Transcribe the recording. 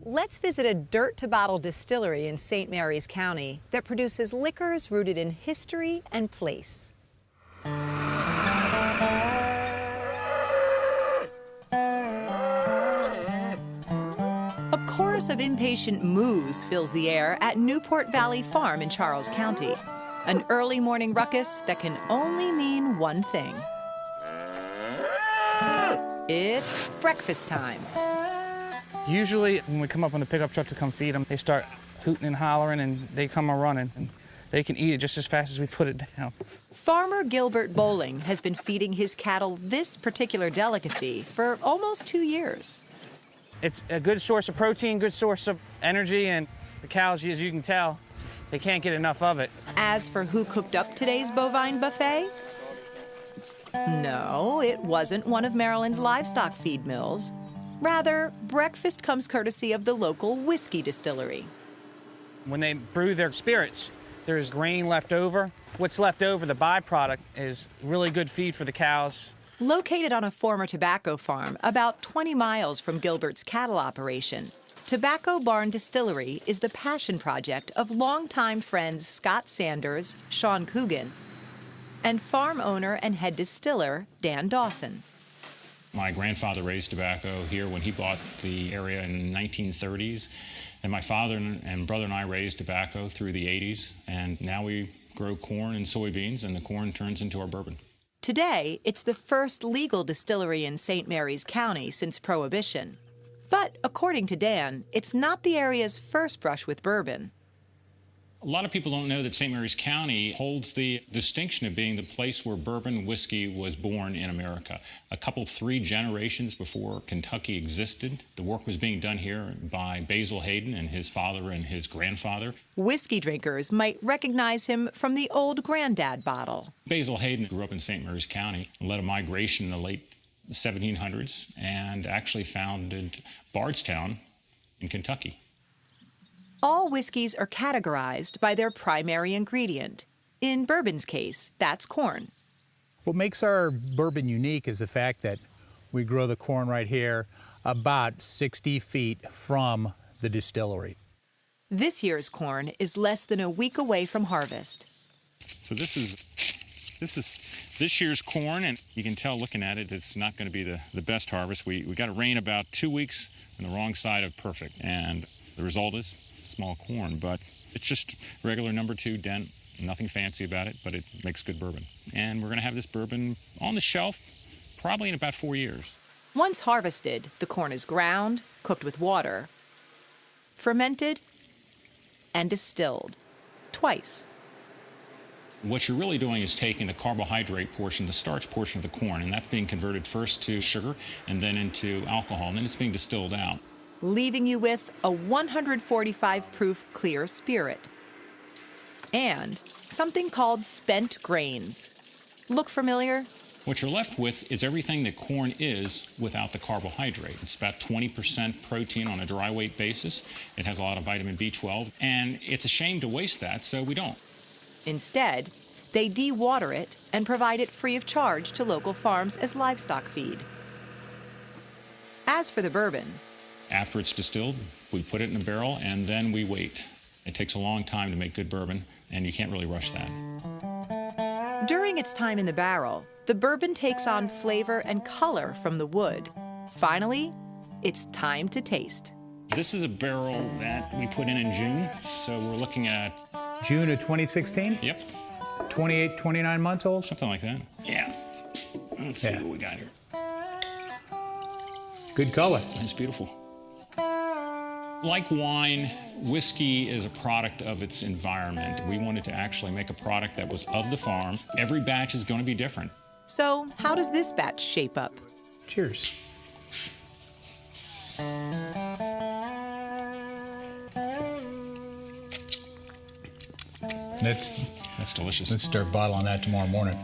let's visit a dirt-to-bottle distillery in St. Mary's County that produces liquors rooted in history and place. A chorus of impatient moos fills the air at Newport Valley Farm in Charles County. An early morning ruckus that can only mean one thing. It's breakfast time. Usually when we come up on the pickup truck to come feed them, they start hooting and hollering and they come a-running. And they can eat it just as fast as we put it down. Farmer Gilbert Bowling has been feeding his cattle this particular delicacy for almost 2 years. It's a good source of protein, good source of energy, and the cows, as you can tell, they can't get enough of it. As for who cooked up today's bovine buffet? No, it wasn't one of Maryland's livestock feed mills. Rather, breakfast comes courtesy of the local whiskey distillery. When they brew their spirits, there's grain left over. What's left over, the byproduct, is really good feed for the cows. Located on a former tobacco farm about 20 miles from Gilbert's cattle operation, Tobacco Barn Distillery is the passion project of longtime friends Scott Sanders, Sean Coogan, and farm owner and head distiller Dan Dawson. My grandfather raised tobacco here when he bought the area in the 1930s. And my father and brother and I raised tobacco through the 80s. And now we grow corn and soybeans, and the corn turns into our bourbon. Today, it's the first legal distillery in St. Mary's County since Prohibition. But according to Dan, it's not the area's first brush with bourbon. A lot of people don't know that St. Mary's County holds the distinction of being the place where bourbon whiskey was born in America. A couple, 3 generations before Kentucky existed, the work was being done here by Basil Hayden and his father and his grandfather. Whiskey drinkers might recognize him from the old granddad bottle. Basil Hayden grew up in St. Mary's County, led a migration in the late 1700s, and actually founded Bardstown in Kentucky. All whiskeys are categorized by their primary ingredient. In bourbon's case, that's corn. What makes our bourbon unique is the fact that we grow the corn right here about 60 feet from the distillery. This year's corn is less than a week away from harvest. So this is this year's corn, and you can tell looking at it, it's not going to be the best harvest. We got a rain about 2 weeks on the wrong side of perfect, and the result is small corn, but it's just regular number 2 dent, nothing fancy about it, but it makes good bourbon. And we're going to have this bourbon on the shelf probably in about 4 years. Once harvested, the corn is ground, cooked with water, fermented, and distilled twice. What you're really doing is taking the carbohydrate portion, the starch portion of the corn, and that's being converted first to sugar and then into alcohol, and then it's being distilled out, leaving you with a 145 proof clear spirit and something called spent grains. Look familiar? What you're left with is everything that corn is without the carbohydrate. It's about 20% protein on a dry weight basis. It has a lot of vitamin B12, and it's a shame to waste that, so we don't. Instead, they de-water it and provide it free of charge to local farms as livestock feed. As for the bourbon, after it's distilled, we put it in a barrel, and then we wait. It takes a long time to make good bourbon, and you can't really rush that. During its time in the barrel, the bourbon takes on flavor and color from the wood. Finally, it's time to taste. This is a barrel that we put in June, so we're looking at... June of 2016? Yep. 28, 29 months old? Something like that. Yeah. Let's see what we got here. Good color. It's beautiful. Like wine, whiskey is a product of its environment. We wanted to actually make a product that was of the farm. Every batch is going to be different. So how does this batch shape up? Cheers. That's delicious. Let's start bottling that tomorrow morning.